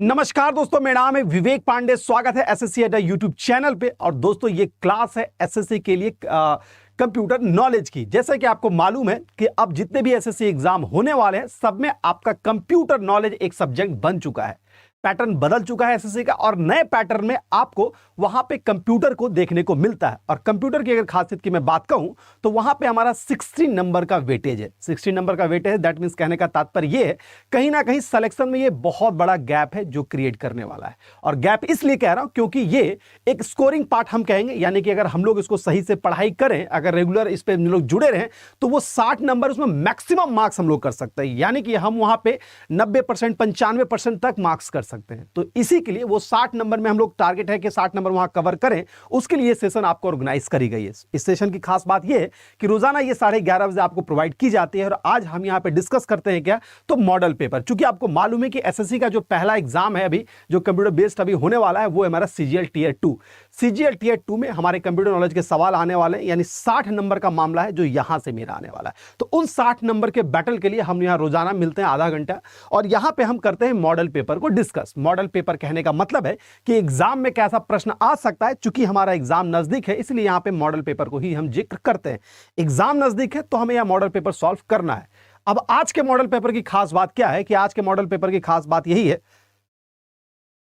नमस्कार दोस्तों, मेरा नाम है विवेक पांडे। स्वागत है एसएससी अड्डा यूट्यूब चैनल पे। और दोस्तों ये क्लास है एसएससी के लिए कंप्यूटर नॉलेज की। जैसा कि आपको मालूम है कि अब जितने भी एसएससी एग्जाम होने वाले हैं सब में आपका कंप्यूटर नॉलेज एक सब्जेक्ट बन चुका है। पैटर्न बदल चुका है एसएससी का और नए पैटर्न में आपको वहां पे कंप्यूटर को देखने को मिलता है। और कंप्यूटर की अगर खासियत की मैं बात कहूं तो वहां पे हमारा 16 नंबर का वेटेज है। 16 नंबर का वेटेज है, दैट मींस कहने का तात्पर्य ये है कहीं ना कहीं सिलेक्शन में ये बहुत बड़ा गैप है जो क्रिएट करने वाला है। और गैप इसलिए कह रहा हूं क्योंकि ये एक स्कोरिंग पार्ट हम कहेंगे, यानी कि अगर हम लोग इसको सही से पढ़ाई करें, अगर रेगुलर इस पे लोग जुड़े रहें तो वो 60 नंबर उसमें मैक्सिमम मार्क्स हम लोग कर सकते हैं। यानी कि हम वहां पे 90% 95% तक मार्क्स कर सकते हैं। तो इसी के लिए वो 60 नंबर में हम लोग टारगेट है कि 60 नंबर वहां कवर करें, उसके लिए सेशन आपको ऑर्गेनाइज करी गई है। इस सेशन की खास बात यह है कि रोजाना ये 11:30 बजे आपको प्रोवाइड की जाती है। और आज हम यहां पे डिस्कस करते हैं क्या, तो मॉडल पेपर। चूंकि आपको मालूम है कि एसएससी का जो पहला एग्जाम है अभी जो कंप्यूटर बेस्ड अभी होने वाला है वो है हमारा सीजीएल टियर 2। सीजीएल टियर 2 में हमारे कंप्यूटर नॉलेज के सवाल आने वाले हैं, यानी 60 नंबर का मामला है जो यहां से मेरा आने वाला है। तो उन 60 नंबर के बैटल के लिए हम यहां रोजाना मिलते हैं आधा घंटा और यहां पे हम करते हैं मॉडल पेपर को डिस्कस। मॉडल पेपर कहने का मतलब है कि एग्जाम में कैसा प्रश्न आ सकता है। चूंकि हमारा एग्जाम नजदीक है इसलिए यहां पे मॉडल पेपर को ही हम जिक्र करते हैं। एग्जाम नजदीक है तो हमें यह मॉडल पेपर सॉल्व करना है। अब आज के मॉडल पेपर की खास बात क्या है कि आज के मॉडल पेपर की खास बात यही है,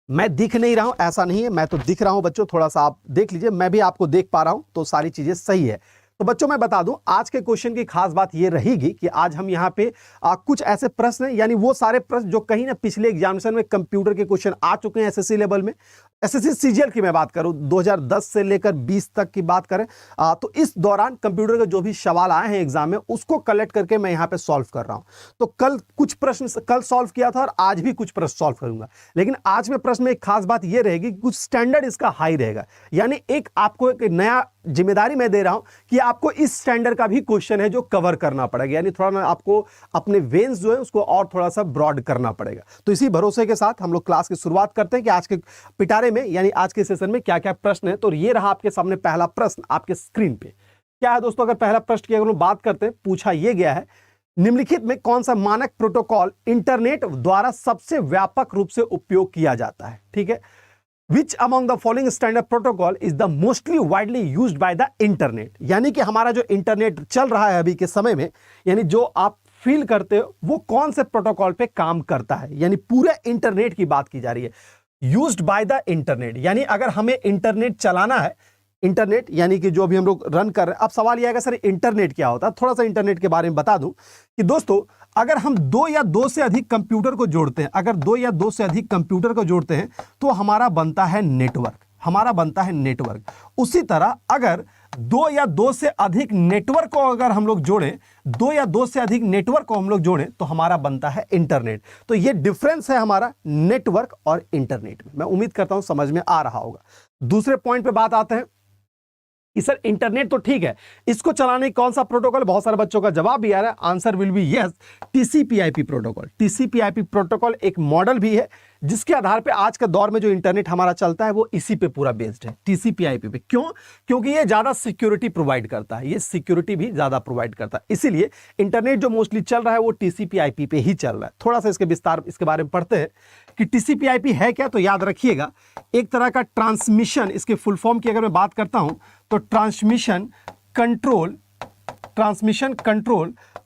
मैं दिख नहीं रहा हूं ऐसा नहीं है, मैं तो दिख रहा हूं बच्चों, थोड़ा सा आप देख लीजिए, मैं भी आपको देख पा रहा हूं तो सारी चीजें सही है। तो बच्चों मैं बता दूं आज के क्वेश्चन की खास बात ये रहेगी कि आज हम यहां पे कुछ ऐसे प्रश्न हैं, यानी वो सारे प्रश्न जो कहीं ना पिछले एग्जामिनेशन में कंप्यूटर के क्वेश्चन आ चुके हैं एसएससी लेवल में। एसएससी सीजीएल की मैं बात करूं 2010 से लेकर 20 तक की बात करें तो इस दौरान कंप्यूटर के जो भी सवाल आए हैं एग्जाम में उसको कलेक्ट करके मैं यहां पे सॉल्व कर रहा हूं। तो कल कुछ प्रश्न कल सॉल्व किया था और आज भी कुछ प्रश्न सॉल्व करूंगा। लेकिन आज में प्रश्न में एक खास बात यह रहेगी कि कुछ स्टैंडर्ड इसका हाई रहेगा, यानी एक आपको एक नया जिम्मेदारी मैं दे रहा हूं कि आपको इस स्टैंडर्ड का भी क्वेश्चन है जो कवर करना पड़ेगा, यानी थोड़ा ना आपको अपने वेन्स जो है उसको और थोड़ा सा ब्रॉड करना पड़ेगा। तो इसी भरोसे के साथ हम लोग क्लास की शुरुआत करते हैं कि आज के पिटारे में यानी आज के सेशन में क्या क्या प्रश्न है। तो ये रहा आपके सामने पहला प्रश्न आपके स्क्रीन पे। क्या है दोस्तों, अगर पहला प्रश्न की अगर बात करते हैं, पूछा यह गया है निम्नलिखित में कौन सा मानक प्रोटोकॉल इंटरनेट द्वारा सबसे व्यापक रूप से उपयोग किया जाता है। ठीक है, Which among the following standard protocol is the mostly widely used by the internet? यानी कि हमारा जो इंटरनेट चल रहा है अभी के समय में, यानी जो आप फील करते हो वो कौन से प्रोटोकॉल पे काम करता है, यानी पूरे इंटरनेट की बात की जा रही है। यूज्ड बाय द इंटरनेट, यानी अगर हमें इंटरनेट चलाना है, इंटरनेट यानी कि जो भी हम लोग रन कर रहे हैं। अब सवाल यह है कि सर इंटरनेट क्या होता है, थोड़ा सा इंटरनेट के बारे में बता दूं कि दोस्तों अगर हम दो या दो से अधिक कंप्यूटर को जोड़ते हैं, अगर दो या दो से अधिक कंप्यूटर को जोड़ते हैं तो हमारा बनता है नेटवर्क, हमारा बनता है नेटवर्क। उसी तरह अगर दो या दो से अधिक नेटवर्क को अगर हम लोग जोड़ें, दो या दो से अधिक नेटवर्क को हम लोग जोड़ें तो हमारा बनता है इंटरनेट। तो ये डिफरेंस है हमारा नेटवर्क और इंटरनेट में। मैं उम्मीद करता हूं समझ में आ रहा होगा। दूसरे पॉइंट पे बात आते हैं कि सर इंटरनेट तो ठीक है, इसको चलाने कौन सा प्रोटोकॉल, बहुत सारे बच्चों का जवाब भी आ रहा है, answer will be yes, टीसीपी/आईपी protocol. टीसीपी/आईपी protocol एक मॉडल भी है जिसके आधार पे आज के दौर में जो इंटरनेट हमारा चलता है वो इसी पे पूरा बेस्ड है, टीसीपी/आईपी पे। क्यों? क्योंकि ये ज्यादा सिक्योरिटी प्रोवाइड करता है, ये सिक्योरिटी भी ज्यादा प्रोवाइड करता है, इसीलिए इंटरनेट जो मोस्टली चल रहा है वो टीसीपी/आईपी पे ही चल रहा है। थोड़ा सा इसके विस्तार इसके बारे में पढ़ते हैं कि टीसीपी/आईपी है क्या। तो याद रखिएगा एक तरह का ट्रांसमिशन, इसके फुल फॉर्म की अगर मैं बात करता हूं तो transmission control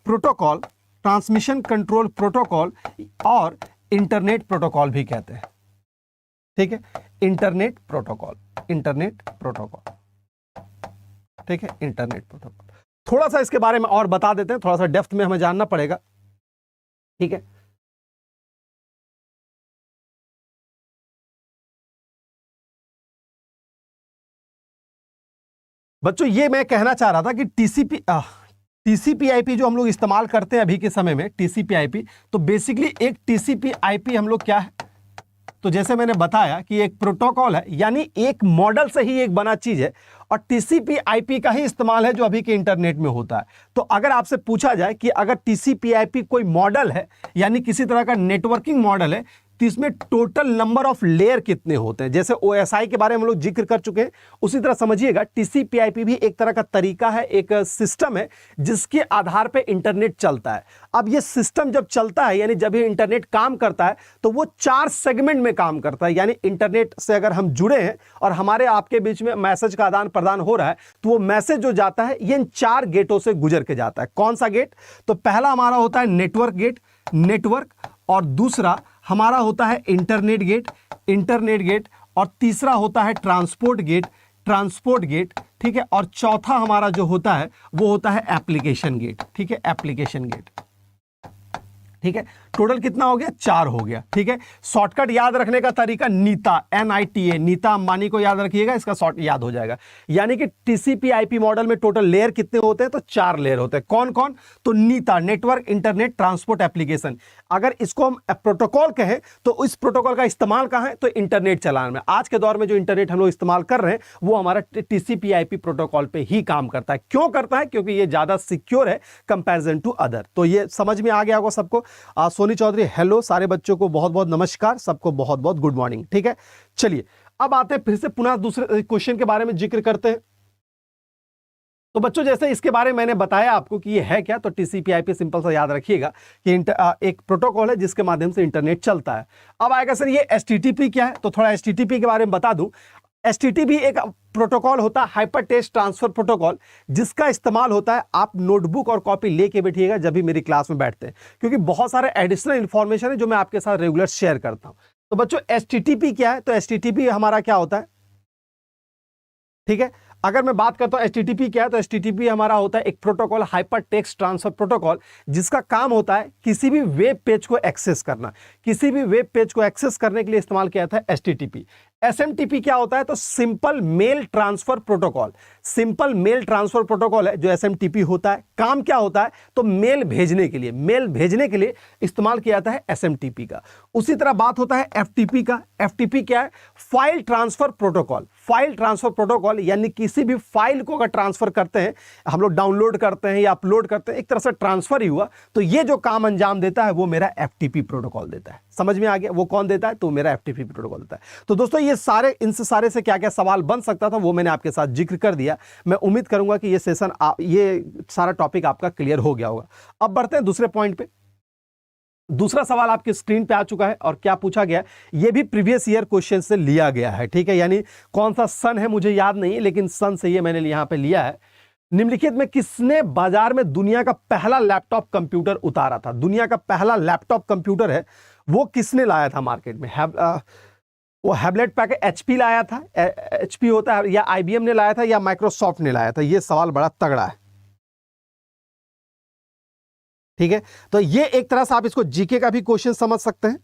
protocol, transmission control protocol और इंटरनेट प्रोटोकॉल भी कहते हैं। ठीक है, इंटरनेट प्रोटोकॉल, ठीक है, इंटरनेट प्रोटोकॉल। थोड़ा सा इसके बारे में और बता देते हैं, थोड़ा सा डेप्थ में हमें जानना पड़ेगा। ठीक है, बच्चों ये मैं कहना चाह रहा था कि टीसीपी/आईपी जो हम लोग इस्तेमाल करते हैं अभी के समय में, टीसीपी/आईपी, तो बेसिकली एक टीसीपी/आईपी हम लोग क्या है, तो जैसे मैंने बताया कि एक प्रोटोकॉल है, यानी एक मॉडल से ही एक बना चीज है और टीसीपी/आईपी का ही इस्तेमाल है जो अभी के इंटरनेट में होता है। तो अगर आपसे पूछा जाए कि अगर टीसीपी/आईपी कोई मॉडल है, यानी किसी तरह का नेटवर्किंग मॉडल है, तो इसमें टोटल नंबर ऑफ लेयर कितने होते हैं। जैसे OSI के बारे में हम लोग जिक्र कर चुके हैं, उसी तरह समझिएगा TCP/IP भी एक तरह का तरीका है, एक सिस्टम है जिसके आधार पे इंटरनेट चलता है। अब ये सिस्टम जब चलता है, यानी जब ये इंटरनेट काम करता है, तो वो 4 सेगमेंट में काम करता है। यानी इंटरनेट से अगर हम जुड़े हैं और हमारे आपके बीच में मैसेज का आदान प्रदान हो रहा है, तो वो मैसेज जो जाता है ये इन 4 गेटों से गुजर के जाता है। कौन सा गेट? तो पहला हमारा होता है नेटवर्क गेट, नेटवर्क, और दूसरा हमारा होता है इंटरनेट गेट, इंटरनेट गेट, और तीसरा होता है ट्रांसपोर्ट गेट, ट्रांसपोर्ट गेट, ठीक है, और चौथा हमारा जो होता है वो होता है एप्लीकेशन गेट, ठीक है, एप्लीकेशन गेट, ठीक है। टोटल कितना हो गया? 4 हो गया, ठीक है। शॉर्टकट याद रखने का तरीका नीता, NITA, नीता अंबानी को याद रखिएगा, इसका शॉर्ट याद हो जाएगा। यानी कि TCP/IP मॉडल में टोटल लेयर कितने होते हैं? तो 4 लेयर होते हैं। कौन कौन? तो Nita, network, internet, transport, application. अगर इसको हम प्रोटोकॉल कहें तो इस प्रोटोकॉल का इस्तेमाल कहां है? तो इंटरनेट चलाने में। आज के दौर में जो इंटरनेट हम लोग इस्तेमाल कर रहे हैं वो हमारा TCP/IP प्रोटोकॉल पे ही काम करता है। क्यों करता है? क्योंकि ये ज्यादा सिक्योर है कंपेरिजन टू अदर। तो ये समझ में आ गया होगा सबको। सोनी चौधरी हेलो, सारे बच्चों को बहुत बहुत नमस्कार, सबको बहुत बहुत गुड मॉर्निंग, ठीक है। चलिए अब आते हैं फिर से पुनः दूसरे क्वेश्चन के बारे में जिक्र करते हैं। तो बच्चों जैसे इसके बारे में मैंने बताया आपको कि ये है क्या, तो TCP/IP सिंपल सा याद रखिएगा कि एक प्रोटोकॉल है जिसके माध्यम से इंटरनेट चलता है। अब आएगा सर ये HTTP क्या है, तो थोड़ा HTTP के बारे में बता दूं। HTTP एक प्रोटोकॉल होता है, हाइपर टेक्स्ट ट्रांसफर प्रोटोकॉल, जिसका इस्तेमाल होता है, आप नोटबुक और कॉपी लेके बैठिएगा जब भी मेरी क्लास में बैठते हैं, क्योंकि बहुत सारे एडिशनल इंफॉर्मेशन है जो मैं आपके साथ रेगुलर शेयर करता हूं। तो बच्चों HTTP क्या है? तो HTTP हमारा क्या होता है, ठीक है। अगर मैं बात करता हूं HTTP क्या है, तो HTTP हमारा होता है एक protocol, hyper text transfer protocol, जिसका काम होता है किसी भी वेब पेज को एक्सेस करना। किसी भी वेब पेज को एक्सेस करने के लिए इस्तेमाल किया था HTTP। SMTP क्या होता है? तो simple mail transfer protocol, simple mail transfer protocol है जो SMTP होता है। काम क्या होता है? तो मेल भेजने के लिए, मेल भेजने के लिए इस्तेमाल किया जाता है SMTP का। उसी तरह बात होता है FTP का। FTP क्या है? File transfer protocol. File transfer protocol यानी किसी भी फाइल को अगर ट्रांसफर करते हैं, हम लोग डाउनलोड करते हैं या अपलोड करते हैं, एक तरह से ट्रांसफर ही हुआ, तो ये जो काम अंजाम देता है वो मेरा FTP प्रोटोकॉल देता है। समझ में आ गया? वो कौन देता है? तो मेरा FTP प्रोटोकॉल देता है। तो दोस्तों ये सारे, इनसे सारे से क्या क्या सवाल बन सकता था वो मैंने आपके साथ जिक्र कर दिया। मैं उम्मीद करूंगा कि ये सेशन, ये सारा टॉपिक आपका क्लियर हो गया होगा। अब बढ़ते हैं दूसरे पॉइंट पे। दूसरा सवाल आपकी स्क्रीन पे आ चुका है और क्या पूछा गया, ये भी प्रीवियस ईयर क्वेश्चन से लिया गया है, ठीक है। यानी कौन सा सन है मुझे याद नहीं है, लेकिन सन से ये मैंने यहां पे लिया है। निम्नलिखित में किसने बाजार में दुनिया का पहला लैपटॉप कंप्यूटर उतारा था? दुनिया का पहला लैपटॉप कंप्यूटर है वो किसने लाया था मार्केट में? वो हैवलेट पैकेज HP लाया था, HP होता है, या IBM ने लाया था, या माइक्रोसॉफ्ट ने लाया था? ये सवाल बड़ा तगड़ा है, ठीक है। तो ये एक तरह से आप इसको जीके का भी क्वेश्चन समझ सकते हैं।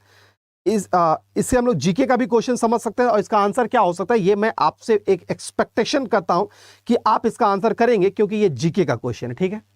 इससे हम लोग जीके का भी क्वेश्चन समझ सकते हैं और इसका आंसर क्या हो सकता है ये मैं आपसे एक एक्सपेक्टेशन करता हूं कि आप इसका आंसर करेंगे, क्योंकि ये जीके का क्वेश्चन है, ठीक है।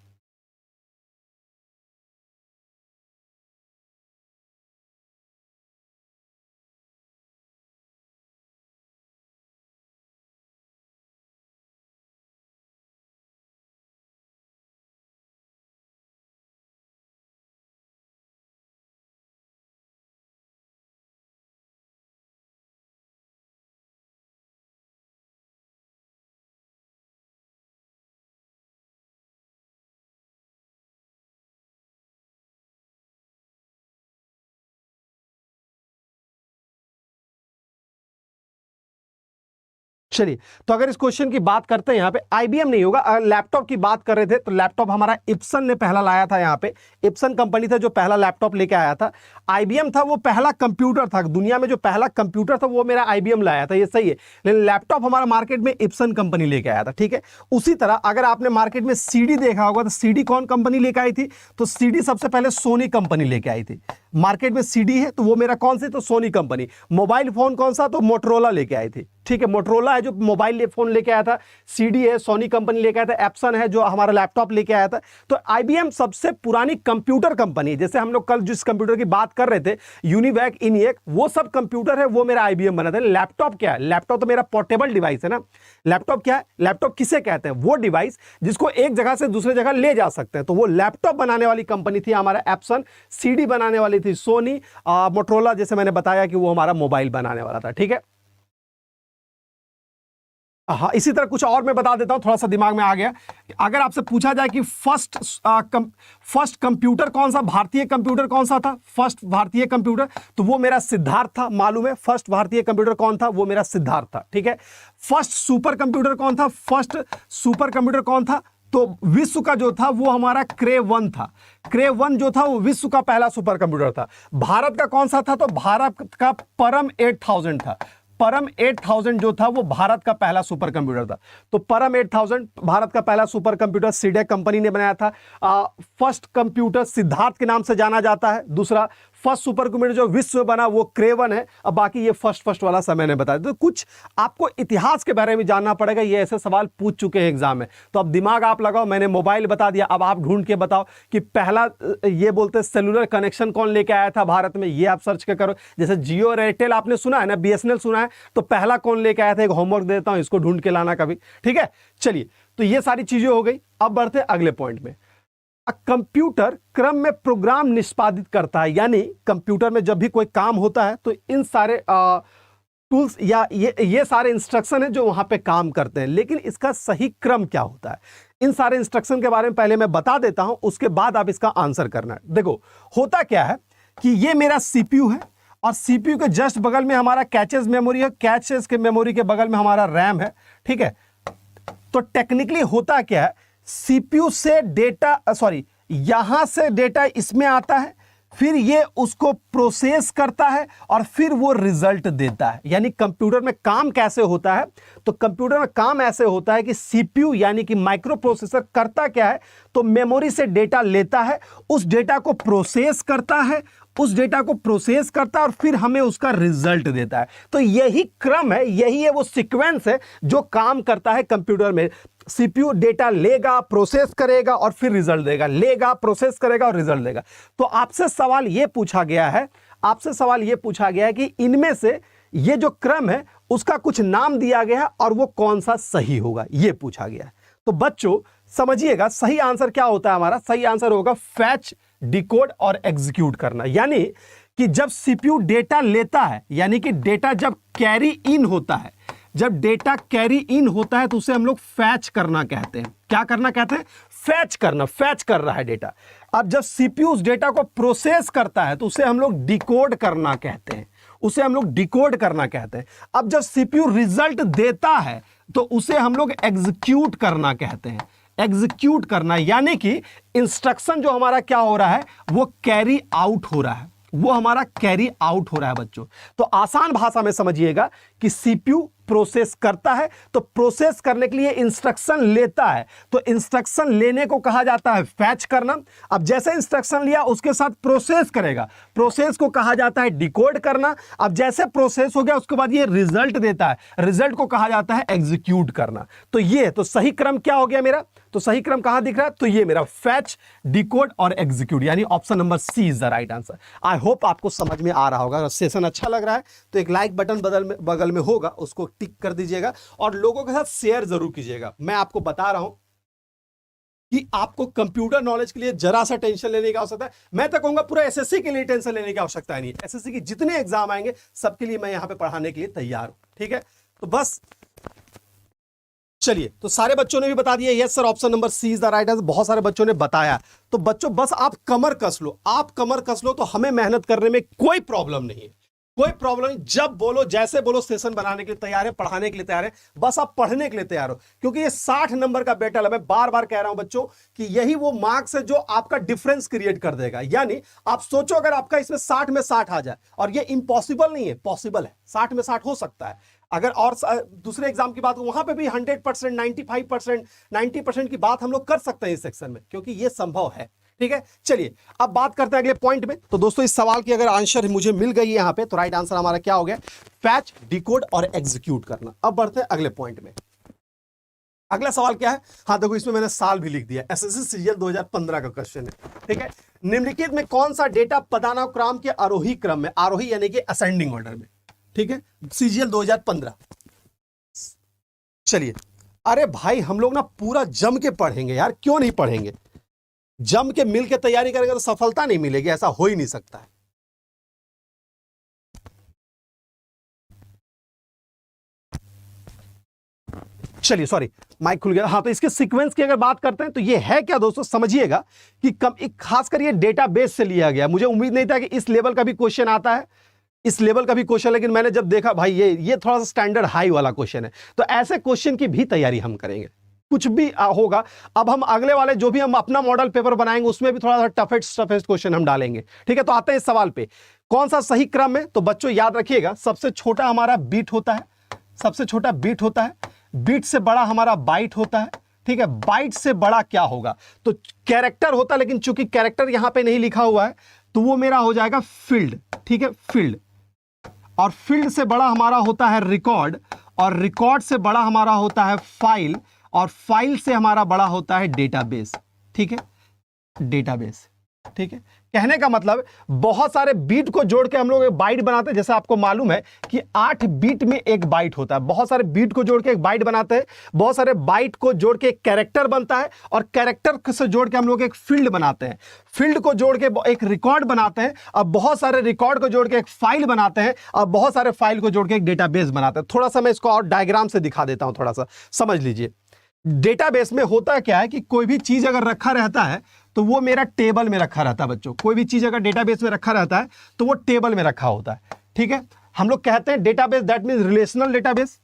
चलिए, तो अगर इस क्वेश्चन की बात करते हैं, यहां पे IBM नहीं होगा। अगर लैपटॉप की बात कर रहे थे तो लैपटॉप हमारा इप्सन ने पहला लाया था। यहां पे इप्सन कंपनी था जो पहला लैपटॉप लेके आया था। IBM था वो पहला कंप्यूटर था, दुनिया में जो पहला कंप्यूटर था वो मेरा IBM लाया था, ये सही है। लेकिन लैपटॉप हमारा मार्केट में इप्सन कंपनी लेके आया था, ठीक है। उसी तरह अगर आपने मार्केट में CD देखा होगा तो CD कौन कंपनी लेके आई थी? तो CD सबसे पहले सोनी कंपनी लेके आई थी। मार्केट में CD है तो वो मेरा कौन सी? तो सोनी कंपनी। मोबाइल फोन कौन सा? तो मोटरोला लेके आई थी, ठीक है। मोटरोला है जो मोबाइल फोन लेके आया था। CD है सोनी कंपनी लेके आया था। एप्सन है जो हमारा लैपटॉप लेके आया था। तो IBM सबसे पुरानी कंप्यूटर कंपनी है। जैसे हम लोग कल जिस कंप्यूटर की बात कर रहे थे, यूनिवैक, इनिएक, वो सब कंप्यूटर है, वो मेरा IBM बना था। लैपटॉप क्या है? लैपटॉप तो मेरा पोर्टेबल डिवाइस है ना। लैपटॉप क्या है? लैपटॉप किसे कहते हैं? वो डिवाइस जिसको एक जगह से दूसरे जगह ले जा सकते हैं। तो वो लैपटॉप बनाने वाली कंपनी थी हमारा एप्सन। CD बनाने वाली थी सोनी, मोटरोला जैसे मैंने बताया कि वो हमारा मोबाइल बनाने वाला था। ठीक है, हाँ, इसी तरह कुछ और मैं बता देता हूं, थोड़ा सा दिमाग में आ गया। अगर आपसे पूछा जाए कि फर्स्ट कंप्यूटर कौन सा, भारतीय कंप्यूटर कौन सा था, फर्स्ट भारतीय कंप्यूटर, तो वो मेरा सिद्धार्थ था, मालूम है। फर्स्ट भारतीय कंप्यूटर कौन था, वो मेरा सिद्धार्थ था। ठीक है, फर्स्ट सुपर कंप्यूटर कौन था, फर्स्ट सुपर कंप्यूटर कौन था, तो विश्व का जो था वो हमारा क्रे 1 था। क्रे 1 जो था वो विश्व का पहला सुपर कंप्यूटर था। भारत का कौन सा था, तो भारत का परम 8000 था। परम 8000 जो था वो भारत का पहला सुपर कंप्यूटर था। तो परम 8000 भारत का पहला सुपर कंप्यूटर सीडेक कंपनी ने बनाया था। फर्स्ट कंप्यूटर सिद्धार्थ के नाम से जाना जाता है। दूसरा फर्स्ट सुपर कंप्यूटर जो विश्व में बना वो क्रे 1 है। अब बाकी ये फर्स्ट वाला समय ने बताया। तो कुछ आपको इतिहास के बारे में जानना पड़ेगा, ये ऐसे सवाल पूछ चुके हैं एग्जाम में। तो अब दिमाग आप लगाओ, मैंने मोबाइल बता दिया, अब आप ढूंढ के बताओ कि पहला ये बोलते सेलुलर कनेक्शन कौन लेके आया था भारत में, ये आप सर्च के करो। जैसे जियो और एयरटेल आपने सुना है ना, बीएसएनएल सुना है, तो पहला कौन लेके आया था, एक होमवर्क देता हूं, इसको ढूंढ के लाना कभी। ठीक है, चलिए, तो ये सारी चीजें हो गई। अब बढ़ते अगले पॉइंट में। कंप्यूटर क्रम में प्रोग्राम निष्पादित करता है, यानी कंप्यूटर में जब भी कोई काम होता है तो इन सारे टूल्स या ये सारे इंस्ट्रक्शन है जो वहां पे काम करते हैं। लेकिन इसका सही क्रम क्या होता है, इन सारे इंस्ट्रक्शन के बारे में पहले मैं बता देता हूं, उसके बाद आप इसका आंसर करना है। देखो होता क्या है कि ये मेरा सीपीयू है और सीपीयू के जस्ट बगल में हमारा कैचेस मेमोरी है, कैचेस के मेमोरी के बगल में हमारा रैम है। ठीक है, तो टेक्निकली होता क्या है, सीपीयू से डेटा यहां से डेटा इसमें आता है, फिर ये उसको प्रोसेस करता है और फिर वो रिजल्ट देता है। यानी कंप्यूटर में काम कैसे होता है, तो कंप्यूटर में काम ऐसे होता है कि सीपीयू यानी कि माइक्रो प्रोसेसर करता क्या है, तो मेमोरी से डेटा लेता है, उस डेटा को प्रोसेस करता है, और फिर हमें उसका रिजल्ट देता है। तो यही क्रम है, यही है वो सीक्वेंस है जो काम करता है कंप्यूटर में। सीपीयू डेटा लेगा, प्रोसेस करेगा और फिर रिजल्ट देगा, लेगा, प्रोसेस करेगा और रिजल्ट देगा। तो आपसे सवाल यह पूछा गया है कि इनमें से ये जो क्रम है उसका कुछ नाम दिया गया है और वो कौन सा सही होगा, यह पूछा गया है। तो बच्चों समझिएगा, सही आंसर क्या होता है हमारा, सही आंसर होगा फैच, डिकोड और एग्जीक्यूट करना। यानी कि जब सीपीयू डेटा लेता है, यानी कि डेटा जब कैरी इन होता है, जब डेटा कैरी इन होता है तो उसे हम लोग फैच करना कहते हैं। क्या करना कहते हैं, फैच करना, फैच कर रहा है डेटा। अब जब सीपीयू उस डेटा को प्रोसेस करता है तो उसे हम लोग डिकोड करना कहते हैं, अब जब सीपीयू रिजल्ट देता है तो उसे हम लोग एग्जीक्यूट करना कहते हैं, एग्जीक्यूट करना। यानी कि इंस्ट्रक्शन जो हमारा क्या हो रहा है, वो कैरी आउट हो रहा है, बच्चों। तो आसान भाषा में समझिएगा कि सीपीयू प्रोसेस करता है, तो प्रोसेस करने के लिए इंस्ट्रक्शन लेता है, तो इंस्ट्रक्शन लेने को कहा जाता है फैच करना। अब जैसे इंस्ट्रक्शन लिया उसके साथ प्रोसेस करेगा, प्रोसेस को कहा जाता है डिकोड करना। अब जैसे प्रोसेस हो गया उसके बाद ये रिजल्ट देता है, रिजल्ट को कहा जाता है एग्जीक्यूट करना। तो ये तो सही क्रम क्या हो गया मेरा, तो सही क्रम कहां दिख रहा है, तो ये मेरा फैच, डिकोड और एग्जीक्यूट, यानी option number C is the right answer. I hope आपको समझ में आ रहा होगा। अगर सेशन अच्छा लग रहा है तो एक लाइक बटन बगल में होगा, उसको टिक कर दीजिएगा और लोगों के साथ शेयर जरूर कीजिएगा। मैं आपको बता रहा हूं कि आपको कंप्यूटर नॉलेज के लिए जरा सा टेंशन लेने की आवश्यकता है, मैं तो कहूंगा पूरा एसएससी के लिए टेंशन लेने की आवश्यकता नहीं है। एसएससी के जितने एग्जाम आएंगे सबके लिए मैं यहां पे पढ़ाने के लिए तैयार हूं। ठीक है, तो बस चलिए, तो सारे बच्चों ने भी बता दिया yes sir option number C is the right answer. बहुत सारे बच्चों ने बताया। तो बच्चों बस आप कमर कस लो, तो हमें मेहनत करने में कोई प्रॉब्लम नहीं है, कोई प्रॉब्लम नहीं। जब बोलो जैसे बोलो, सेशन बनाने के लिए तैयार है, पढ़ाने के लिए तैयार है, बस आप पढ़ने के लिए तैयार हो। क्योंकि ये 60 नंबर का बैटल है। मैं बार बार कह रहा हूं बच्चों कि यही वो मार्क्स है जो आपका डिफरेंस क्रिएट कर देगा। यानी आप सोचो अगर आपका इसमें 60 में 60 आ जाए, और ये इंपॉसिबल नहीं है, पॉसिबल है, 60 में 60 हो सकता है। अगर और दूसरे एग्जाम की बात, वहां पे भी 100%, 95%, 90% की बात हम लोग कर सकते हैं इस सेक्शन में, क्योंकि ये संभव है। ठीक है, चलिए अब बात करते हैं अगले पॉइंट में। तो दोस्तों इस सवाल की अगर आंसर मुझे मिल गई है यहां पे, तो राइट आंसर हमारा क्या हो गया, फैच, डिकोड और एग्जीक्यूट करना। अब बढ़ते हैं अगले पॉइंट में। अगला सवाल क्या है, हाँ देखो इसमें मैंने साल भी लिख दिया, एसएससी सीजीएल 2015 का क्वेश्चन है। ठीक है, निम्नलिखित में कौन सा डेटा पदानुक्रम के आरोही क्रम में, आरोही यानी कि असेंडिंग ऑर्डर में, ठीक है, सीजीएल 2015। चलिए, अरे भाई हम लोग ना पूरा जम के पढ़ेंगे यार, क्यों नहीं पढ़ेंगे, जम के मिल के तैयारी करेंगे तो सफलता नहीं मिलेगी, ऐसा हो ही नहीं सकता है। चलिए सॉरी माइक खुल गया। हाँ, तो इसके सीक्वेंस की अगर बात करते हैं तो ये है क्या दोस्तों, समझिएगा कि खासकर ये डेटाबेस से लिया गया। मुझे उम्मीद नहीं था कि इस लेवल का भी क्वेश्चन आता है, इस लेवल का भी क्वेश्चन, लेकिन मैंने जब देखा भाई ये थोड़ा सा स्टैंडर्ड हाई वाला क्वेश्चन है, तो ऐसे क्वेश्चन की भी तैयारी हम करेंगे। कुछ भी होगा, अब हम अगले वाले जो भी हम अपना मॉडल पेपर बनाएंगे उसमें भी थोड़ा सा टफेस्ट क्वेश्चन हम डालेंगे। ठीक है, तो आते हैं इस सवाल पे, कौन सा सही क्रम है। तो बच्चों याद रखिएगा, सबसे छोटा हमारा बीट होता है, सबसे छोटा बीट होता है, बीट से बड़ा हमारा बाइट होता है। ठीक है, बाइट से बड़ा क्या होगा, तो कैरेक्टर होता है, लेकिन चूंकि कैरेक्टर यहां पे नहीं लिखा हुआ है तो वो मेरा हो जाएगा फील्ड। ठीक है, फील्ड, और फील्ड से बड़ा हमारा होता है रिकॉर्ड, और रिकॉर्ड से बड़ा हमारा होता है फाइल, और फाइल से हमारा बड़ा होता है डेटाबेस। ठीक है, डेटाबेस। ठीक है, कहने का मतलब बहुत सारे बीट को जोड़ के हम लोग एक बाइट बनाते हैं। जैसे आपको मालूम है कि 8 बीट में एक बाइट होता है, बहुत सारे बीट को जोड़ के एक बाइट बनाते हैं, बहुत सारे बाइट को जोड़ के एक कैरेक्टर बनता है, और कैरेक्टर से जोड़ के हम लोग एक फील्ड बनाते हैं, फील्ड को जोड़ के एक रिकॉर्ड बनाते हैं, अब बहुत सारे रिकॉर्ड को जोड़ के एक फाइल बनाते हैं, अब बहुत सारे फाइल को जोड़ के एक डेटाबेस बनाते हैं। थोड़ा सा मैं इसको और डायग्राम से दिखा देता हूं, थोड़ा सा समझ लीजिए। डेटाबेस में होता क्या है कि कोई भी चीज अगर रखा रहता है तो वो मेरा टेबल में रखा रहता है। बच्चों, कोई भी चीज अगर डेटाबेस में रखा रहता है तो वो टेबल में रखा होता है। ठीक है, हम लोग कहते हैं database, that means relational database.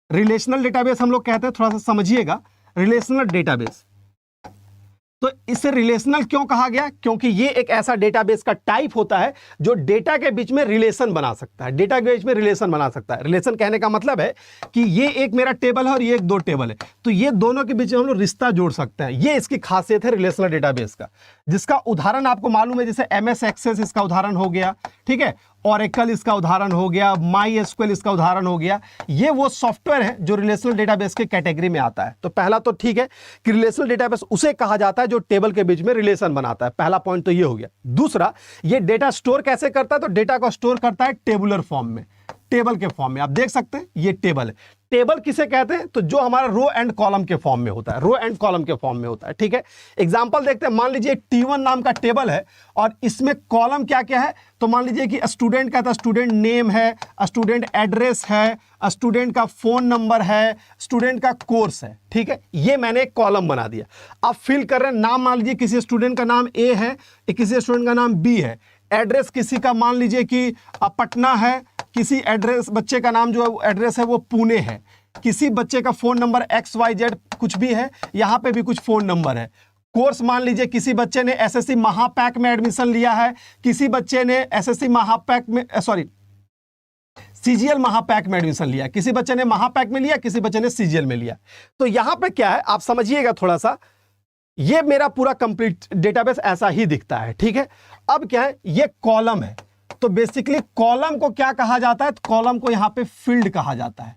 Relational database हम लोग कहते हैं, थोड़ा सा समझिएगा, रिलेशनल डेटाबेस। तो इसे रिलेशनल क्यों कहा गया, क्योंकि ये एक ऐसा डेटाबेस का टाइप होता है जो डेटा के बीच में रिलेशन बना सकता है, डेटा के बीच में रिलेशन बना सकता है। रिलेशन कहने का मतलब है कि ये एक मेरा टेबल है और ये एक दो टेबल है, तो ये दोनों के बीच में हम लोग रिश्ता जोड़ सकते हैं। ये इसकी खासियत है रिलेशनल डेटाबेस का, जिसका उदाहरण आपको मालूम है, जैसे MS एक्सेस इसका उदाहरण हो गया। ठीक है, Oracle इसका उदाहरण हो गया, MySQL इसका उदाहरण हो गया। ये वो सॉफ्टवेयर है जो रिलेशनल डेटाबेस के कैटेगरी में आता है। तो पहला तो ठीक है कि रिलेशनल डेटाबेस उसे कहा जाता है जो टेबल के बीच में रिलेशन बनाता है, पहला पॉइंट तो ये हो गया। दूसरा, ये डेटा स्टोर कैसे करता है, तो डेटा को स्टोर करता है टेबुलर फॉर्म में, टेबल के फॉर्म में। आप देख सकते हैं ये टेबल है। टेबल किसे कहते हैं, तो जो हमारा रो एंड कॉलम के फॉर्म में होता है, रो एंड कॉलम के फॉर्म में होता है। ठीक है, एग्जांपल देखते हैं। मान लीजिए T1 नाम का टेबल है और इसमें कॉलम क्या क्या है, तो मान लीजिए कि स्टूडेंट का था, स्टूडेंट नेम है, स्टूडेंट एड्रेस है, स्टूडेंट का फोन नंबर है, स्टूडेंट का कोर्स है। ठीक है, ये मैंने एक कॉलम बना दिया। अब फिल कर रहे हैं, नाम मान लीजिए किसी स्टूडेंट का नाम A है, किसी स्टूडेंट का नाम B है, एड्रेस किसी का मान लीजिए कि पटना है, किसी एड्रेस बच्चे का नाम जो एड्रेस है वो पुणे है, किसी बच्चे का फोन नंबर XYZ कुछ भी है, यहां पे भी कुछ फोन नंबर है। कोर्स मान लीजिए किसी बच्चे ने SSC महापैक में एडमिशन लिया है, किसी बच्चे ने SSC महापैक में CGL महापैक में एडमिशन लिया, किसी बच्चे ने महापैक में लिया, किसी बच्चे ने CGL में लिया। तो यहां पे क्या है आप समझिएगा थोड़ा सा, ये मेरा पूरा कंप्लीट डेटाबेस ऐसा ही दिखता है। ठीक है, अब क्या है, ये कॉलम है, तो बेसिकली कॉलम को क्या कहा जाता है, तो कॉलम को यहां पे फील्ड कहा जाता है,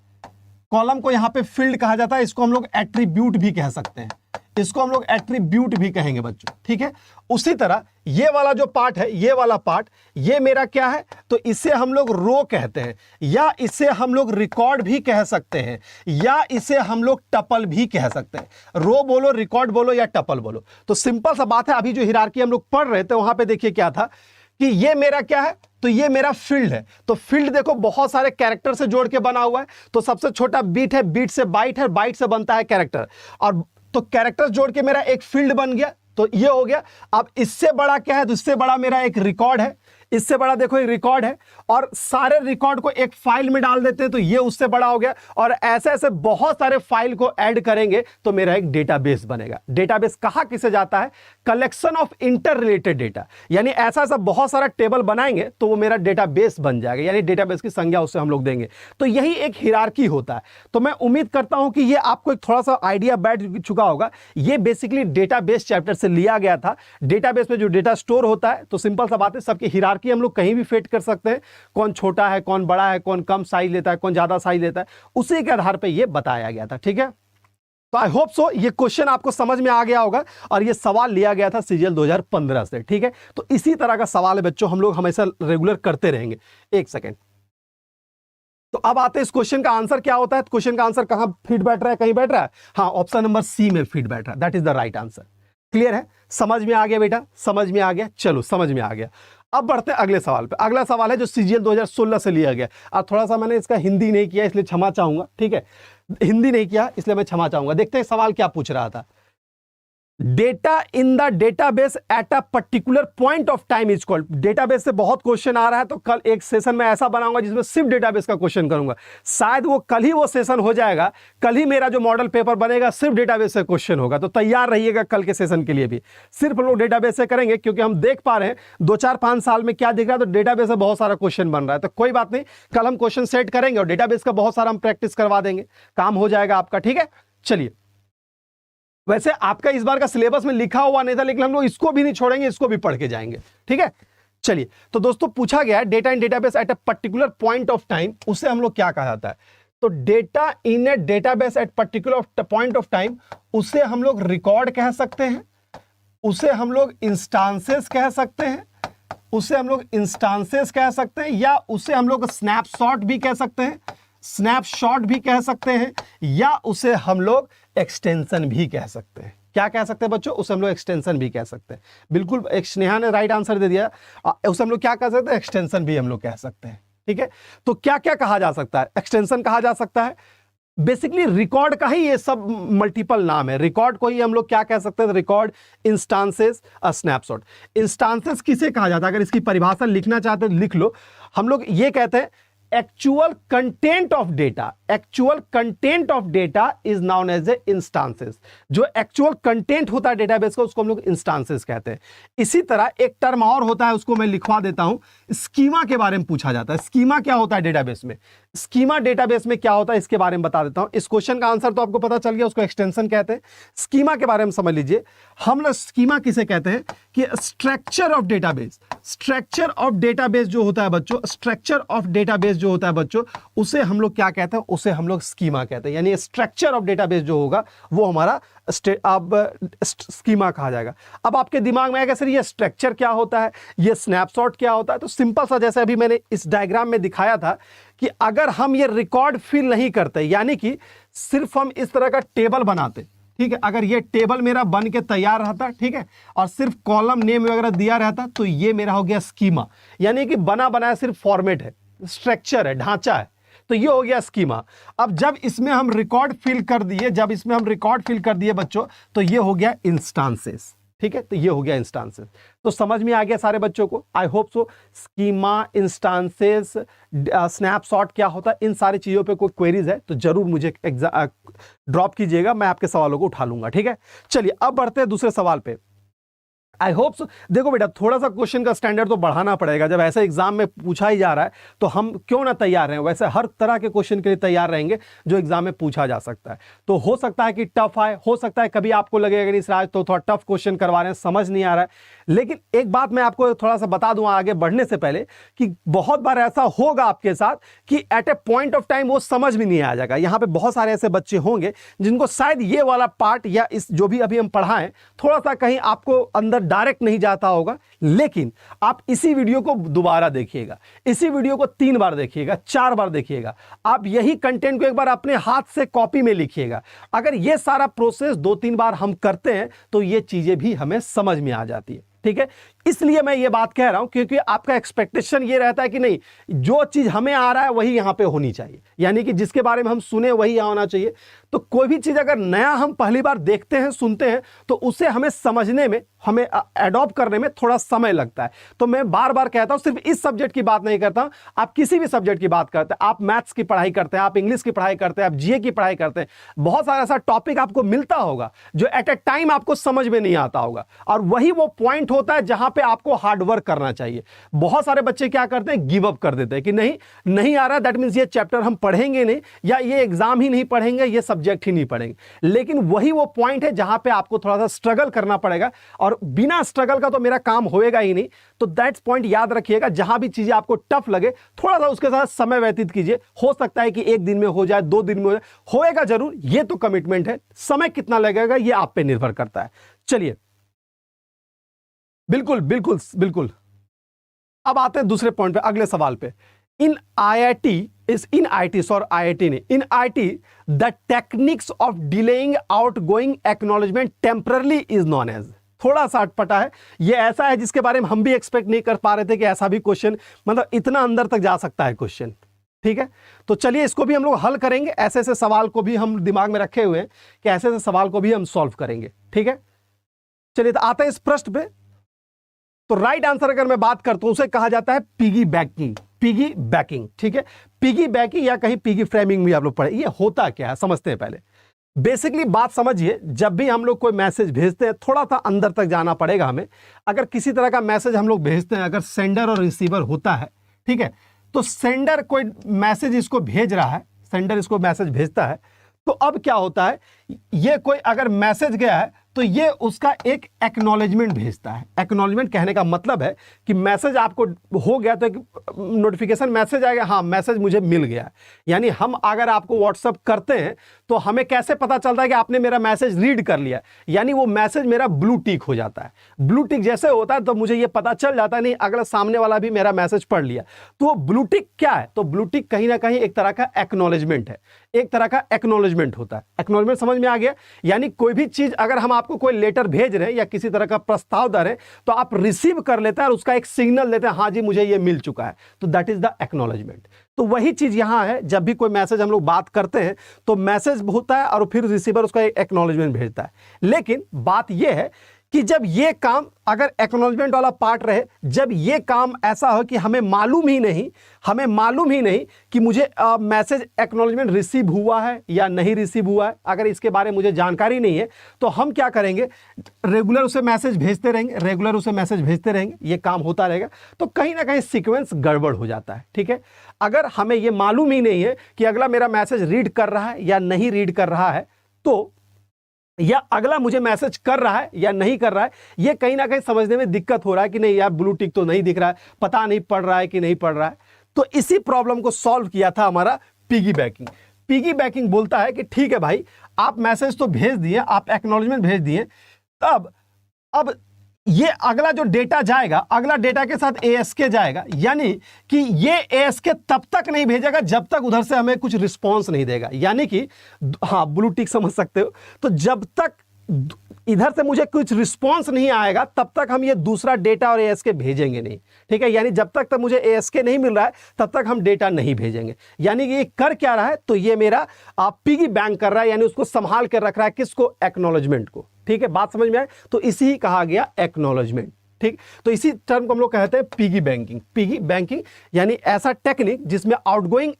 कॉलम को यहां पे फील्ड कहा जाता है। इसको हम लोग एट्रीब्यूट भी कह सकते हैं, इसको हम लोग एट्रीब्यूट भी कहेंगे बच्चों। ठीक है, उसी तरह ये वाला जो पार्ट है, ये वाला पार्ट, ये मेरा क्या है, तो इसे हम लोग रो कहते हैं, या इसे हम लोग रिकॉर्ड भी कह सकते हैं, या इसे हम लोग टपल भी कह सकते हैं। रो बोलो, रिकॉर्ड बोलो या टपल बोलो। तो सिंपल सा बात है, अभी जो हिरार्की हम लोग पढ़ रहे थे वहां पे देखिए क्या था कि ये मेरा क्या है, तो ये मेरा फील्ड है। तो फील्ड देखो बहुत सारे कैरेक्टर से जोड़ के बना हुआ है। तो सबसे छोटा बीट है, बीट से बाइट है, बाइट से बनता है कैरेक्टर, और तो कैरेक्टर जोड़ के मेरा एक फील्ड बन गया, तो ये हो गया। अब इससे बड़ा क्या है, तो इससे बड़ा मेरा एक रिकॉर्ड है, इससे बड़ा देखो एक रिकॉर्ड है, और सारे रिकॉर्ड को एक फाइल में डाल देते हैं तो ये उससे बड़ा हो गया, और ऐसे ऐसे बहुत सारे फाइल को ऐड करेंगे तो मेरा एक डेटाबेस बनेगा। डेटाबेस कहा किसे जाता है, collection of inter related data, यानी ऐसा ऐसा बहुत सारा टेबल बनाएंगे तो वो मेरा डेटाबेस बन जाएगा, यानी डेटाबेस की संज्ञा उससे हम लोग देंगे। तो यही एक हिरार्की होता है। तो मैं उम्मीद करता हूं कि ये आपको एक थोड़ा सा आइडिया बैठ चुका होगा। ये बेसिकली डेटाबेस चैप्टर से लिया गया था। डेटाबेस में जो डेटा स्टोर होता है, तो सिंपल सा बात है, सबकी हिरार्की हम लोग कहीं भी फिट कर सकते हैं, कौन छोटा है, कौन बड़ा है, कौन कम साइज लेता है, कौन ज्यादा साइज लेता है, उसी के आधार पे ये बताया गया था। ठीक है, तो आई होप सो ये क्वेश्चन आपको समझ में आ गया होगा, और ये सवाल लिया गया था CGL 2015 से। ठीक है, तो इसी तरह का सवाल है बच्चों, हम लोग हमेशा रेगुलर करते रहेंगे। एक सेकेंड, तो अब आते हैं इस क्वेश्चन का आंसर क्या होता है। क्वेश्चन का आंसर कहां फिट बैठ रहा है, कहीं बैठ रहा है, हाँ ऑप्शन नंबर C में फिट बैठ रहा है, that is the right answer. Clear है, समझ में आ गया बेटा, समझ में आ गया, चलो समझ में आ गया। अब बढ़ते हैं अगले सवाल पे। अगला सवाल है जो CGL 2016 से लिया गया। अब थोड़ा सा मैंने इसका हिंदी नहीं किया इसलिए क्षमा चाहूंगा। ठीक है, हिंदी नहीं किया इसलिए मैं क्षमा चाहूंगा। देखते हैं सवाल क्या पूछ रहा था। Data in the database at a particular point of time is called. Database से बहुत क्वेश्चन आ रहा है, तो कल एक सेशन में ऐसा बनाऊंगा जिसमें सिर्फ डेटाबेस का क्वेश्चन करूंगा। शायद वो कल ही वो सेशन हो जाएगा, कल ही मेरा जो मॉडल पेपर बनेगा सिर्फ डेटाबेस से क्वेश्चन होगा। तो तैयार रहिएगा कल के सेशन के लिए भी, सिर्फ लोग डेटाबेस से करेंगे, क्योंकि हम देख पा रहे हैं 2-4-5 साल में क्या दिख रहा है, तो डेटाबेस से बहुत सारा क्वेश्चन बन रहा है। तो कोई बात नहीं, कल हम क्वेश्चन सेट करेंगे और डेटाबेस का बहुत सारा हम प्रैक्टिस करवा देंगे, काम हो जाएगा आपका। ठीक है, चलिए। वैसे आपका इस बार का सिलेबस में लिखा हुआ नहीं था, लेकिन हम लोग इसको भी नहीं छोड़ेंगे, इसको भी पढ़ के जाएंगे। ठीक है, चलिए। तो दोस्तों पूछा गया है data in database at a particular point of time, उसे हम लोग क्या कहा जाता है? तो data in A database at particular point of time, उसे हम लोग रिकॉर्ड कह सकते हैं, उसे हम लोग इंस्टांसेस कह सकते हैं, उसे हम लोग इंस्टांसेस कह सकते हैं, या उसे हम लोग स्नैपशॉट भी कह सकते हैं, स्नैपशॉट भी कह सकते हैं, या उसे हम लोग एक्सटेंशन भी कह सकते हैं। क्या कह सकते हैं बच्चों? उसे हम लोग एक्सटेंशन भी कह सकते हैं। बिल्कुल, एक स्नेहा ने राइट आंसर दे दिया। उसे हम लोग क्या कह सकते हैं? एक्सटेंशन भी हम लोग कह सकते हैं। ठीक है, तो क्या क्या कहा जा सकता है? एक्सटेंशन कहा जा सकता है। बेसिकली रिकॉर्ड का ही ये सब मल्टीपल नाम है। रिकॉर्ड को ही हम लोग क्या कह सकते हैं? Record, instances, snapshot. इंस्टांसेस किसे कहा जाता है? अगर इसकी परिभाषा लिखना चाहते हैं लिख लो। हम लोग ये कहते हैं actual content of data, actual content of data is known as a instances. जो एक्चुअल कंटेंट होता है डेटाबेस का, उसको हम लोग इंस्टांसेस कहते हैं। इसी तरह एक टर्म और होता है, उसको मैं लिखवा देता हूं, स्कीमा के बारे में पूछा जाता है। स्कीमा क्या होता है डेटाबेस में? स्कीमा डेटाबेस में क्या होता है इसके बारे में बता देता हूं। इस क्वेश्चन का आंसर तो आपको पता चल गया, उसको एक्सटेंशन कहते हैं। स्कीमा के बारे में समझ लीजिए। हम लोग स्कीमा किसे कहते हैं? कि structure of database. Structure of database जो होता है बच्चों, स्ट्रक्चर ऑफ डेटाबेस जो होता है बच्चों, उसे हम लोग क्या कहते हैं? उसे हम लोग स्कीमा कहते हैं। यानी स्ट्रक्चर ऑफ डेटाबेस जो होगा वो हमारा अब स्कीमा कहा जाएगा। अब आपके दिमाग में आएगा सर ये स्ट्रक्चर क्या होता है, ये स्नैपशॉट क्या होता है? तो सिंपल सा, जैसे अभी मैंने इस डायग्राम में दिखाया था कि अगर हम ये रिकॉर्ड फिल नहीं करते, यानी कि सिर्फ हम इस तरह का टेबल बनाते, ठीक है, अगर ये टेबल मेरा बन के तैयार रहता, ठीक है, और सिर्फ कॉलम नेम वगैरह दिया रहता, तो ये मेरा हो गया स्कीमा। यानी कि बना बनाया सिर्फ फॉर्मेट है, स्ट्रक्चर है, ढांचा है, तो ये हो गया स्कीमा। अब जब इसमें हम रिकॉर्ड फिल कर दिए, जब इसमें हम रिकॉर्ड फिल कर दिए बच्चों, तो ये हो गया इंस्टांसेस। ठीक है, तो ये हो गया इंस्टांसेस। तो समझ में आ गया सारे बच्चों को? I hope so. Schema, instances, snapshot क्या होता है, इन सारी चीजों पे कोई क्वेरीज है तो जरूर मुझे ड्रॉप कीजिएगा, मैं आपके सवालों को उठा लूंगा। ठीक है, चलिए अब बढ़ते हैं दूसरे सवाल पे। I hope so. देखो बेटा, थोड़ा सा क्वेश्चन का स्टैंडर्ड तो बढ़ाना पड़ेगा। जब ऐसे एग्जाम में पूछा ही जा रहा है तो हम क्यों ना तैयार रहें। वैसे हर तरह के क्वेश्चन के लिए तैयार रहेंगे जो एग्जाम में पूछा जा सकता है। तो हो सकता है कि टफ आए, हो सकता है कभी आपको लगेगा नहीं सर तो थोड़ा टफ क्वेश्चन करवा रहे हैं, समझ नहीं आ रहा है। लेकिन एक बात मैं आपको थोड़ा सा बता दूं आगे बढ़ने से पहले, कि बहुत बार ऐसा होगा आपके साथ कि at a point of time वो समझ में नहीं आ जाएगा। यहां पे बहुत सारे ऐसे बच्चे होंगे जिनको शायद ये वाला पार्ट या इस जो भी अभी हम पढ़ाएं थोड़ा सा कहीं आपको अंदर डायरेक्ट नहीं जाता होगा, लेकिन आप इसी वीडियो को दोबारा देखिएगा, इसी वीडियो को 3 बार देखिएगा, 4 बार देखिएगा। आप यही कंटेंट को एक बार अपने हाथ से कॉपी में लिखिएगा। अगर ये सारा प्रोसेस 2-3 बार हम करते हैं तो ये चीजें भी हमें समझ में आ जाती है। ठीक है, इसलिए मैं ये बात कह रहा हूं क्योंकि आपका एक्सपेक्टेशन ये रहता है कि नहीं, जो चीज हमें आ रहा है वही यहां पे होनी चाहिए, यानी कि जिसके बारे में हम सुने वही यहां होना चाहिए। तो कोई भी चीज अगर नया हम पहली बार देखते हैं, सुनते हैं, तो उसे हमें समझने में, हमें एडॉप्ट करने में थोड़ा समय लगता है। तो मैं बार बार कहता हूं, सिर्फ इस सब्जेक्ट की बात नहीं करता, आप किसी भी सब्जेक्ट की बात करते हैं, आप मैथ्स की पढ़ाई करते हैं, आप इंग्लिश की पढ़ाई करते हैं, आप जीए की पढ़ाई करते हैं, बहुत सारा ऐसा टॉपिक आपको मिलता होगा जो एट ए टाइम आपको समझ में नहीं आता होगा, और वही वो पॉइंट होता है जहां पे आपको हार्ड वर्क करना चाहिए। बहुत सारे बच्चे क्या करते हैं, गिव अप कर देते हैं कि नहीं आ रहा, दैट मींस ये चैप्टर हम पढ़ेंगे नहीं, या ये एग्जाम ही नहीं पढ़ेंगे, ये सब्जेक्ट ही नहीं पढ़ेंगे। लेकिन वही वो पॉइंट है जहां पे आपको थोड़ा सा स्ट्रगल करना पड़ेगा, और बिना स्ट्रगल का तो मेरा काम होएगा ही नहीं। तो दैट्स पॉइंट याद रखिएगा, जहां भी चीजें आपको टफ लगे थोड़ा सा उसके साथ समय व्यतीत कीजिए। हो सकता है कि 1 दिन में हो जाए, 2 दिन में हो जाए, होएगा जरूर, ये तो कमिटमेंट है। समय कितना लगेगा ये आप पे निर्भर करता है। चलिए, बिल्कुल बिल्कुल बिल्कुल। अब आते हैं दूसरे पॉइंट पे, अगले सवाल पे। In IIT the techniques of delaying outgoing acknowledgement temporarily is known as. थोड़ा सा अटपटा है, ये ऐसा है जिसके बारे में हम भी एक्सपेक्ट नहीं कर पा रहे थे कि ऐसा भी क्वेश्चन, मतलब इतना अंदर तक जा सकता है क्वेश्चन। ठीक है, तो चलिए इसको भी हम लोग हल करेंगे। ऐसे ऐसे सवाल को भी हम दिमाग में रखे हुए हैं कि ऐसे ऐसे सवाल को भी हम सॉल्व करेंगे। ठीक है, चलिए तो आते हैं इस प्रश्न पे। तो राइट आंसर अगर मैं बात करता हूं, उसे कहा जाता है पिगी बैकिंग। पिगी बैकिंग, ठीक है, पिगी बैकिंग या कहीं पिगी फ्रेमिंग भी आप लोग पढ़े। ये होता क्या है समझते हैं पहले। बेसिकली बात समझिए, जब भी हम लोग कोई मैसेज भेजते हैं, थोड़ा सा अंदर तक जाना पड़ेगा हमें। अगर किसी तरह का मैसेज हम लोग भेजते हैं, अगर सेंडर और रिसीवर होता है, ठीक है, तो सेंडर कोई मैसेज इसको भेज रहा है, सेंडर इसको मैसेज भेजता है, तो अब क्या होता है, ये कोई अगर मैसेज गया है तो ये उसका एक एक्नॉलेजमेंट भेजता है। एक्नॉलेजमेंट कहने का मतलब है कि मैसेज आपको हो गया तो एक नोटिफिकेशन मैसेज आएगा, हाँ मैसेज मुझे मिल गया। यानी हम अगर आपको व्हाट्सअप करते हैं तो हमें कैसे पता चलता है कि आपने मेरा मैसेज रीड कर लिया, यानी वो मैसेज मेरा ब्लू टिक हो जाता है। ब्लू टिक जैसे होता है तो मुझे ये पता चल जाता है नहीं अगला सामने वाला भी मेरा मैसेज पढ़ लिया। तो वो ब्लू टिक क्या है, तो ब्लू टिक कहीं ना कहीं एक तरह का एक्नॉलेजमेंट है, एक तरह का एक्नॉलेजमेंट होता है। एक्नॉलेजमेंट समझ में आ गया। यानी कोई भी चीज अगर हम आपको कोई लेटर भेज रहे हैं या किसी तरह का प्रस्ताव दे रहे हैं तो आप रिसीव कर लेते हैं और उसका एक सिग्नल देते हैं, हाँ जी मुझे ये मिल चुका है, तो दैट इज द एक्नॉलेजमेंट। तो वही चीज यहां है, जब भी कोई मैसेज हम लोग बात करते हैं तो मैसेज होता है और फिर रिसीवर उसका एक एक्नॉलेजमेंट भेजता है। लेकिन बात यह है कि जब ये काम, अगर एक्नॉलेजमेंट वाला पार्ट रहे, जब ये काम ऐसा हो कि हमें मालूम ही नहीं कि मुझे मैसेज एक्नॉलेजमेंट रिसीव हुआ है या नहीं रिसीव हुआ है, अगर इसके बारे में मुझे जानकारी नहीं है, तो हम क्या करेंगे, रेगुलर उसे मैसेज भेजते रहेंगे, ये काम होता रहेगा। तो कहीं ना कहीं सीक्वेंस गड़बड़ हो जाता है। ठीक है, अगर हमें ये मालूम ही नहीं है कि अगला मेरा मैसेज रीड कर रहा है या नहीं रीड कर रहा है, तो या अगला मुझे मैसेज कर रहा है या नहीं कर रहा है, ये कहीं ना कहीं समझने में दिक्कत हो रहा है कि नहीं यार ब्लू टिक तो नहीं दिख रहा है, पता नहीं पढ़ रहा है कि नहीं पढ़ रहा है। तो इसी प्रॉब्लम को सॉल्व किया था हमारा पिगी बैकिंग। पिगी बैकिंग बोलता है कि ठीक है भाई, आप मैसेज तो भेज दिए, आप एक्नॉलेजमेंट भेज दिए, तब अब ये अगला जो डेटा जाएगा, अगला डेटा के साथ ASK जाएगा, यानी कि ये ASK तब तक नहीं भेजेगा जब तक उधर से हमें कुछ रिस्पॉन्स नहीं देगा। यानी कि हाँ ब्लू टिक समझ सकते हो, तो जब तक इधर से मुझे कुछ रिस्पॉन्स नहीं आएगा तब तक हम ये दूसरा डेटा और ASK भेजेंगे नहीं। ठीक है, यानी जब तक मुझे ASK नहीं मिल रहा है तब तक हम डेटा नहीं भेजेंगे। यानी कि ये कर क्या रहा है, तो ये मेरा पिगी बैंक कर रहा है, यानी उसको संभाल कर रख रहा है, किसको, एक्नॉलेजमेंट को। ठीक है, बात समझ में आए, तो इसी ही कहा गया एक्नॉलेजमेंट। ठीक, तो इसी टर्म को हम लोग कहते हैं पिगी बैंकिंग। पिगी बैंकिंग यानी ऐसा टेक्निक जिसमें आउटगोइंग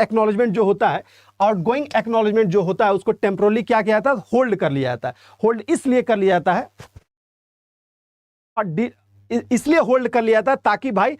एक्नॉलेजमेंट जो होता है, आउटगोइंग एक्नॉलेजमेंट जो होता है उसको टेम्पोरली क्या किया जाता है, होल्ड कर लिया जाता है। होल्ड इसलिए कर लिया जाता है, इसलिए होल्ड कर लिया जाता है ताकि भाई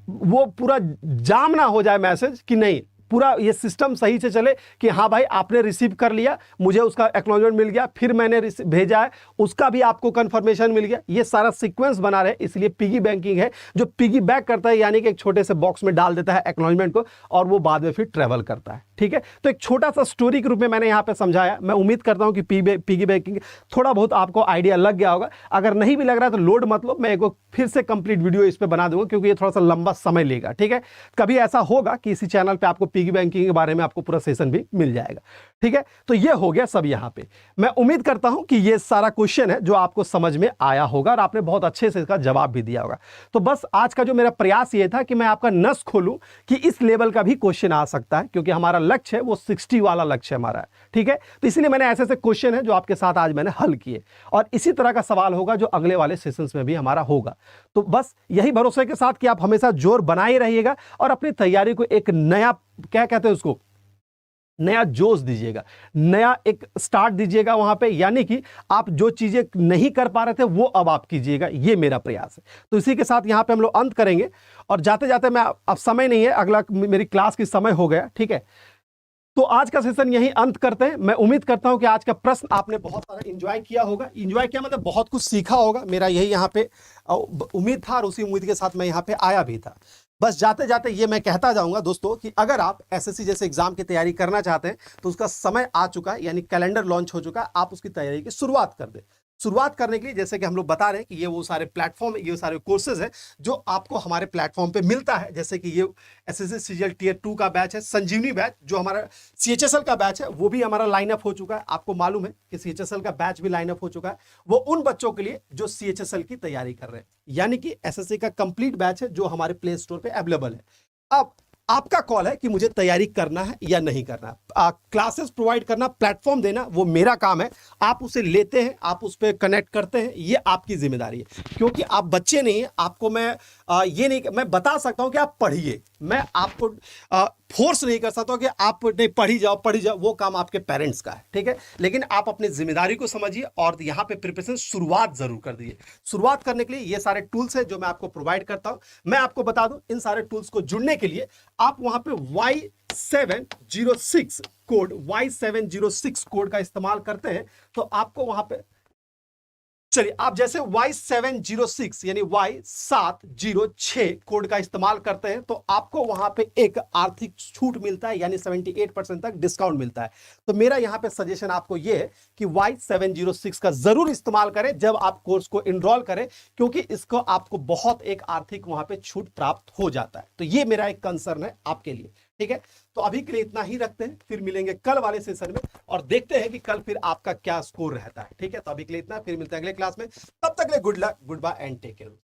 वो पूरा जाम ना हो जाए मैसेज, कि नहीं पूरा ये सिस्टम सही से चले कि हाँ भाई आपने रिसीव कर लिया, मुझे उसका एक्नॉलेजमेंट मिल गया, फिर मैंने भेजा है उसका भी आपको कंफर्मेशन मिल गया, ये सारा सीक्वेंस बना रहे। इसलिए पिगी बैंकिंग है जो पिगी बैक करता है, यानी कि एक छोटे से बॉक्स में डाल देता है एक्नॉलेजमेंट को और वो बाद में फिर ट्रेवल करता है। ठीक है, तो एक छोटा सा स्टोरी के रूप में मैंने यहाँ पे समझाया। मैं उम्मीद करता हूँ कि पिगी बैंकिंग थोड़ा बहुत आपको आइडिया लग गया होगा। अगर नहीं भी लग रहा है तो लोड मत लो, मैं एक फिर से कंप्लीट वीडियो इस पर बना दूंगा क्योंकि ये थोड़ा सा लंबा समय लेगा। ठीक है, कभी ऐसा होगा कि इसी चैनल पे आपको पिगी बैंकिंग के बारे में आपको पूरा सेशन भी मिल जाएगा। ठीक है, तो ये हो गया सब यहाँ पे। मैं उम्मीद करता हूं कि ये सारा क्वेश्चन है जो आपको समझ में आया होगा और आपने बहुत अच्छे से इसका जवाब भी दिया होगा। तो बस आज का जो मेरा प्रयास ये था कि मैं आपका नस खोलूं कि इस लेवल का भी क्वेश्चन आ सकता है, क्योंकि हमारा लक्ष्य है वो 60 वाला लक्ष्य हमारा है। ठीक है, तो इसलिए मैंने ऐसे ऐसे क्वेश्चन है जो आपके साथ आज मैंने हल किए, और इसी तरह का सवाल होगा जो अगले वाले सेशंस में भी हमारा होगा। तो बस यही भरोसे के साथ कि आप हमेशा जोर बनाए रहिएगा और अपनी तैयारी को एक नया, क्या कहते हैं उसको, नया जोश दीजिएगा, नया एक स्टार्ट दीजिएगा वहां पे। यानी कि आप जो चीजें नहीं कर पा रहे थे वो अब आप कीजिएगा, ये मेरा प्रयास है। तो इसी के साथ यहां पे हम लोग अंत करेंगे, और जाते जाते मैं, अब समय नहीं है, अगला मेरी क्लास की समय हो गया। ठीक है, तो आज का सेशन यही अंत करते हैं। मैं उम्मीद करता हूं कि आज का प्रश्न आपने बहुत सारा एंजॉय किया होगा। एंजॉय किया मतलब बहुत कुछ सीखा होगा, मेरा यही यहाँ पे उम्मीद था और उसी उम्मीद के साथ मैं यहाँ पे आया भी था। बस जाते जाते ये मैं कहता जाऊंगा दोस्तों कि अगर आप एसएससी जैसे एग्जाम की तैयारी करना चाहते हैं तो उसका समय आ चुका है, यानी कैलेंडर लॉन्च हो चुका है। आप उसकी तैयारी की शुरुआत कर दें। शुरुआत करने के लिए जैसे कि हम लोग बता रहे हैं कि ये वो सारे प्लेटफॉर्म, ये सारे कोर्सेज हैं जो आपको हमारे प्लेटफॉर्म पे मिलता है। जैसे कि ये एसएससी सीजीएल टियर 2 का बैच है, संजीवनी बैच जो हमारा सीएचएसएल का बैच है वो भी हमारा लाइनअप हो चुका है। आपको मालूम है कि सीएचएसएल का बैच भी लाइनअप हो चुका है। वो उन बच्चों के लिए जो सीएचएसएल की तैयारी कर रहे हैं, यानी कि एसएससी का कंप्लीट बैच है जो हमारे प्ले स्टोर पर अवेलेबल है। अब आपका कॉल है कि मुझे तैयारी करना है या नहीं करना है। क्लासेस प्रोवाइड करना, प्लेटफॉर्म देना, वो मेरा काम है। आप उसे लेते हैं, आप उस पर कनेक्ट करते हैं, ये आपकी जिम्मेदारी है। क्योंकि आप बच्चे नहीं हैं, आपको मैं ये नहीं, मैं बता सकता हूं कि आप पढ़िए, मैं आपको फोर्स नहीं कर सकता कि आप नहीं पढ़ी जाओ, वो काम आपके पेरेंट्स का है, ठीक है। लेकिन आप अपनी जिम्मेदारी को समझिए और यहाँ पे प्रिपरेशन शुरुआत जरूर कर दीजिए। शुरुआत करने के लिए ये सारे टूल्स हैं जो मैं आपको प्रोवाइड करता हूं। मैं आपको बता दूं, इन सारे टूल्स को जुड़ने के लिए आप वहां पे Y706 कोड का इस्तेमाल करते हैं तो आपको वहां पे, चलिए आप जैसे Y706 यानी Y706 कोड का इस्तेमाल करते हैं तो आपको वहां पे एक आर्थिक छूट मिलता है, यानी 78% तक डिस्काउंट मिलता है। तो मेरा यहां पे सजेशन आपको यह है कि Y706 का जरूर इस्तेमाल करें जब आप कोर्स को इनरोल करें, क्योंकि इसको आपको बहुत एक आर्थिक वहां पे छूट प्राप्त हो जाता है। तो ये मेरा एक कंसर्न है आपके लिए, ठीक है। तो अभी के लिए इतना ही रखते हैं, फिर मिलेंगे कल वाले सेशन में और देखते हैं कि कल फिर आपका क्या स्कोर रहता है, ठीक है। तो अभी के लिए इतना, फिर मिलते हैं अगले क्लास में। तब तक के लिए good luck, goodbye and take care.